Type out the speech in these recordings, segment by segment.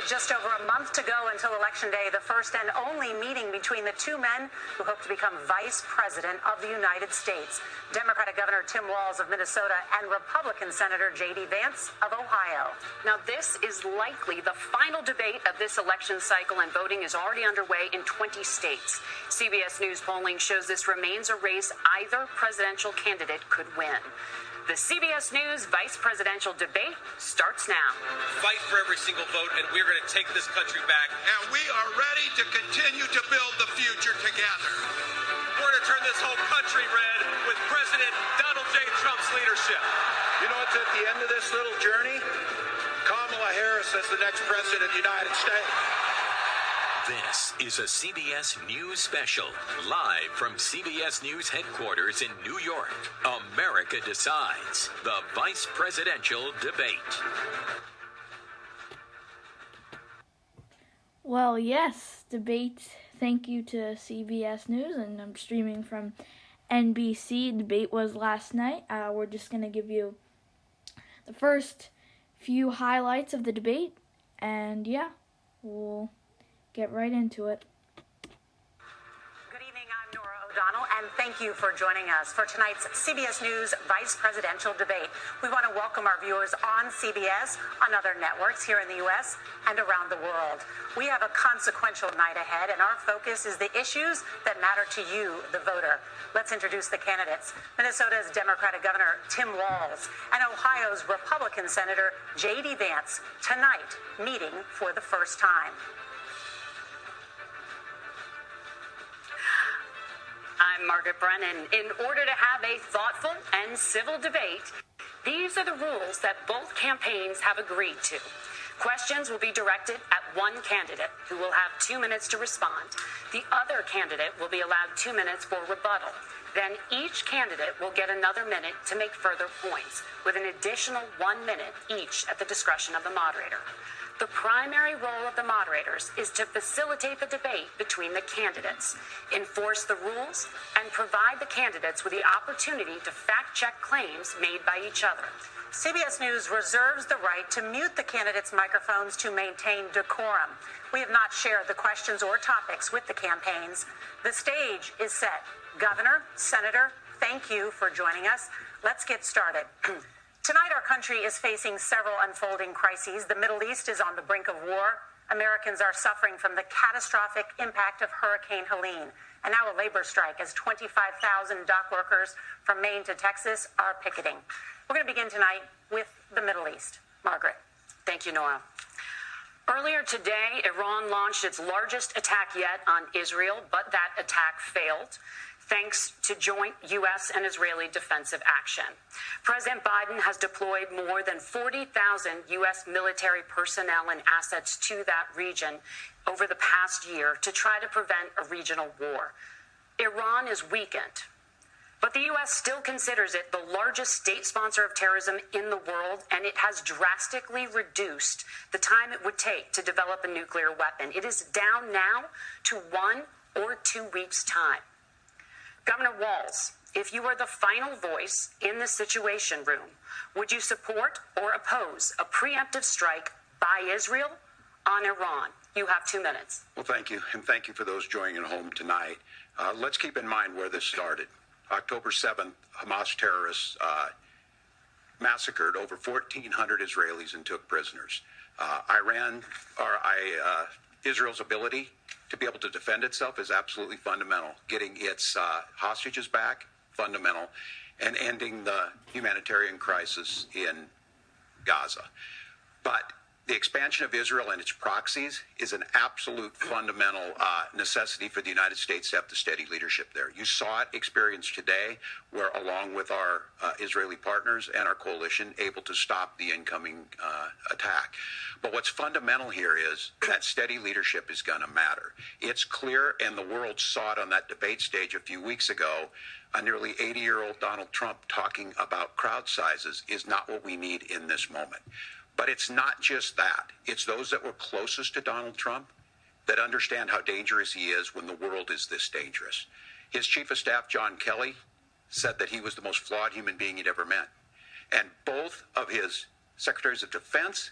Just over a month to go until Election Day, the first and only meeting between the two men who hope to become Vice President of the United States. Democratic Governor Tim Walz of Minnesota and Republican Senator J.D. Vance of Ohio. Now, this is likely the final debate of this election cycle, and voting is already underway in 20 states. CBS News polling shows this remains a race either presidential candidate could win. The CBS News vice presidential debate starts now. Fight for every single vote, and we're going to take this country back. And we are ready to continue to build the future together. We're going to turn this whole country red with President Donald J. Trump's leadership. You know, it's at the end of this little journey, Kamala Harris as the next president of the United States. This is a CBS News special, live from CBS News headquarters in New York. America decides the vice presidential debate. Well, yes, debate. Thank you to CBS News, and I'm streaming from NBC. Debate was last night. We're just going to give you the first few highlights of the debate, and yeah, we'll get right into it. Good evening, I'm Nora O'Donnell, and thank you for joining us for tonight's CBS News Vice Presidential Debate. We want to welcome our viewers on CBS, on other networks here in the U.S. and around the world. We have a consequential night ahead, and our focus is the issues that matter to you, the voter. Let's introduce the candidates. Minnesota's Democratic Governor Tim Walz and Ohio's Republican Senator J.D. Vance, tonight meeting for the first time. I'm Margaret Brennan. In order to have a thoughtful and civil debate, these are the rules that both campaigns have agreed to. Questions will be directed at one candidate, who will have 2 minutes to respond. The other candidate will be allowed 2 minutes for rebuttal. Then each candidate will get another minute to make further points, with an additional 1 minute each at the discretion of the moderator. The primary role of the moderators is to facilitate the debate between the candidates, enforce the rules, and provide the candidates with the opportunity to fact-check claims made by each other. CBS News reserves the right to mute the candidates' microphones to maintain decorum. We have not shared the questions or topics with the campaigns. The stage is set. Governor, Senator, thank you for joining us. Let's get started. Tonight, our country is facing several unfolding crises. The Middle East is on the brink of war. Americans are suffering from the catastrophic impact of Hurricane Helene. And now a labor strike as 25,000 dock workers from Maine to Texas are picketing. We're going to begin tonight with the Middle East. Margaret. Thank you, Nora. Earlier today, Iran launched its largest attack yet on Israel, but that attack failed, thanks to joint U.S. and Israeli defensive action. President Biden has deployed more than 40,000 U.S. military personnel and assets to that region over the past year to try to prevent a regional war. Iran is weakened, but the U.S. still considers it the largest state sponsor of terrorism in the world, and it has drastically reduced the time it would take to develop a nuclear weapon. It is down now to 1 or 2 weeks' time. Governor Walz, if you were the final voice in the Situation Room, would you support or oppose a preemptive strike by Israel on Iran? You have 2 minutes. Well, thank you, and thank you for those joining at home tonight. Let's keep in mind where this started. October 7th, Hamas terrorists massacred over 1,400 Israelis and took prisoners. Israel's ability to be able to defend itself is absolutely fundamental. Getting its hostages back, fundamental, and ending the humanitarian crisis in Gaza. But the expansion of Israel and its proxies is an absolute fundamental necessity for the United States to have the steady leadership there. You saw it experienced today, where along with our Israeli partners and our coalition, able to stop the incoming attack. But what's fundamental here is that steady leadership is going to matter. It's clear, and the world saw it on that debate stage a few weeks ago, a nearly 80-year-old Donald Trump talking about crowd sizes is not what we need in this moment. But it's not just that. It's those that were closest to Donald Trump that understand how dangerous he is when the world is this dangerous. His chief of staff, John Kelly, said that he was the most flawed human being he'd ever met. And both of his secretaries of defense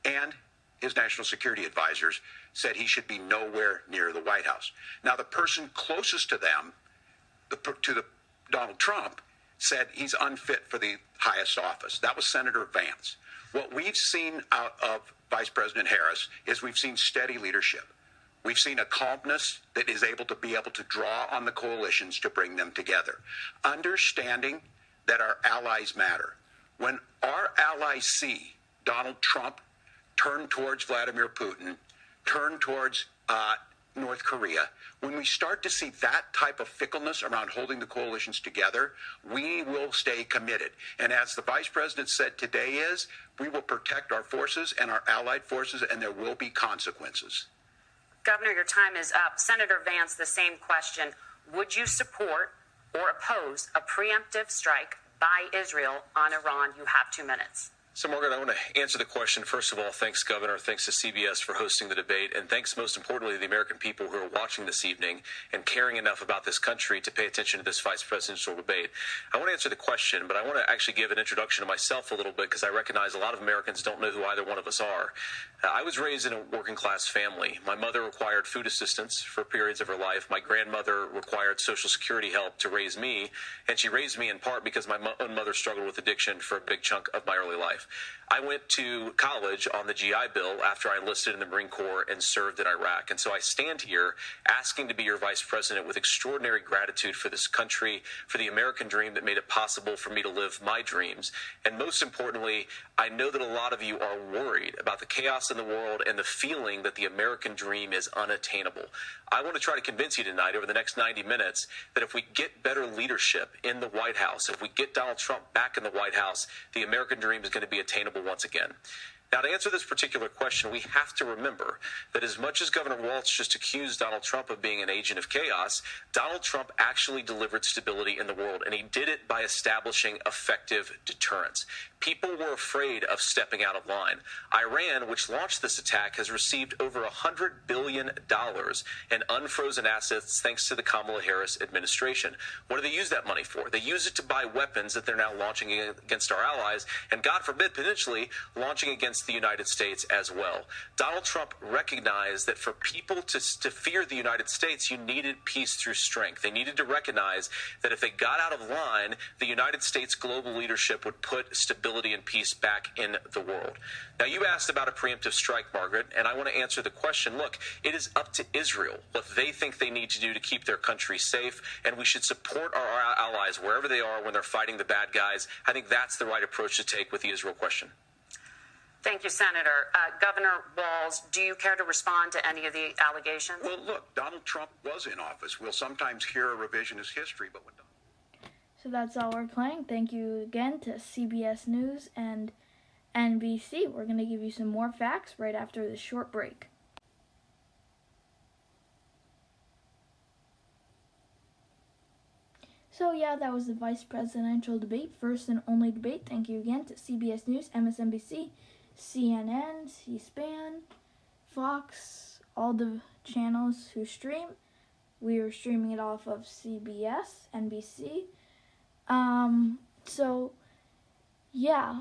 and his national security advisors said he should be nowhere near the White House. Now, the person closest to them, Donald Trump, said he's unfit for the highest office. That was Senator Vance. What we've seen out of Vice President Harris is we've seen steady leadership. We've seen a calmness that is able to draw on the coalitions to bring them together. Understanding that our allies matter. When our allies see Donald Trump turn towards Vladimir Putin, turn towards North Korea, when we start to see that type of fickleness around holding the coalitions together, we will stay committed. And as the Vice President said today we will protect our forces and our allied forces, and there will be consequences. Governor, your time is up. Senator Vance, the same question. Would you support or oppose a preemptive strike by Israel on Iran? You have 2 minutes. So, Margaret, I want to answer the question. First of all, thanks, Governor. Thanks to CBS for hosting the debate. And thanks, most importantly, to the American people who are watching this evening and caring enough about this country to pay attention to this vice presidential debate. I want to answer the question, but I want to actually give an introduction to myself a little bit because I recognize a lot of Americans don't know who either one of us are. I was raised in a working-class family. My mother required food assistance for periods of her life. My grandmother required Social Security help to raise me, and she raised me in part because my own mother struggled with addiction for a big chunk of my early life. I went to college on the GI Bill after I enlisted in the Marine Corps and served in Iraq. And so I stand here asking to be your vice president with extraordinary gratitude for this country, for the American dream that made it possible for me to live my dreams. And most importantly, I know that a lot of you are worried about the chaos in the world and the feeling that the American dream is unattainable. I want to try to convince you tonight over the next 90 minutes that if we get better leadership in the White House, if we get Donald Trump back in the White House, the American dream is going to be attainable once again. Now, to answer this particular question, we have to remember that as much as Governor Walz just accused Donald Trump of being an agent of chaos, Donald Trump actually delivered stability in the world, and he did it by establishing effective deterrence. People were afraid of stepping out of line. Iran, which launched this attack, has received over $100 billion in unfrozen assets thanks to the Kamala Harris administration. What do they use that money for? They use it to buy weapons that they're now launching against our allies, and God forbid, potentially launching against the United States as well. Donald Trump recognized that for people to fear the United States, you needed peace through strength. They needed to recognize that if they got out of line, the United States global leadership would put stability and peace back in the world. Now, you asked about a preemptive strike, Margaret, and I want to answer the question. Look, it is up to Israel what they think they need to do to keep their country safe, and we should support our allies wherever they are when they're fighting the bad guys. I think that's the right approach to take with the Israel question. Thank you, Senator. Governor Walz, do you care to respond to any of the allegations? Well, look, Donald Trump was in office. We'll sometimes hear a revisionist history, but when So that's all we're playing. Thank you again to CBS News and NBC. We're going to give you some more facts right after this short break. So yeah, that was the vice presidential debate, first and only debate. Thank you again to CBS News, MSNBC, CNN, C-SPAN, Fox, all the channels who stream. We are streaming it off of CBS, NBC. So yeah,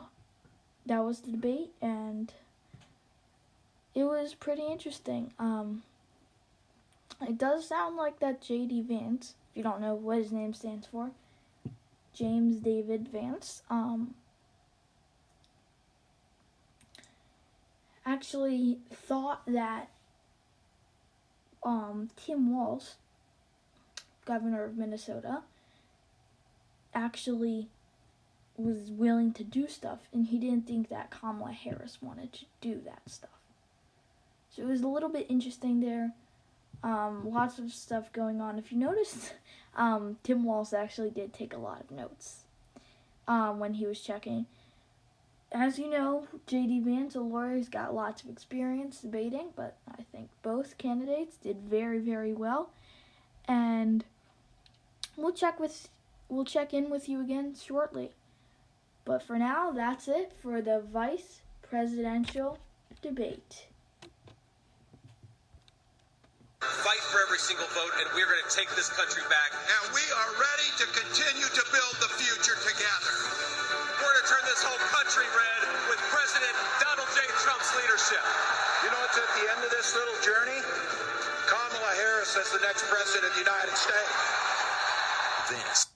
that was the debate, and it was pretty interesting. It does sound like that J.D. Vance, if you don't know what his name stands for, James David Vance, actually thought that Tim Walz, governor of Minnesota, actually was willing to do stuff, and he didn't think that Kamala Harris wanted to do that stuff. So it was a little bit interesting there. Lots of stuff going on. If you noticed, Tim Walz actually did take a lot of notes when he was checking. As you know, J.D. Vance, a lawyer, has got lots of experience debating, but I think both candidates did very, very well. And we'll check in with you again shortly. But for now, that's it for the vice presidential debate. Fight for every single vote, and we're going to take this country back. And we are ready to continue to build the future together. We're going to turn this whole country red with President Donald J. Trump's leadership. You know what's at the end of this little journey? Kamala Harris as the next president of the United States. This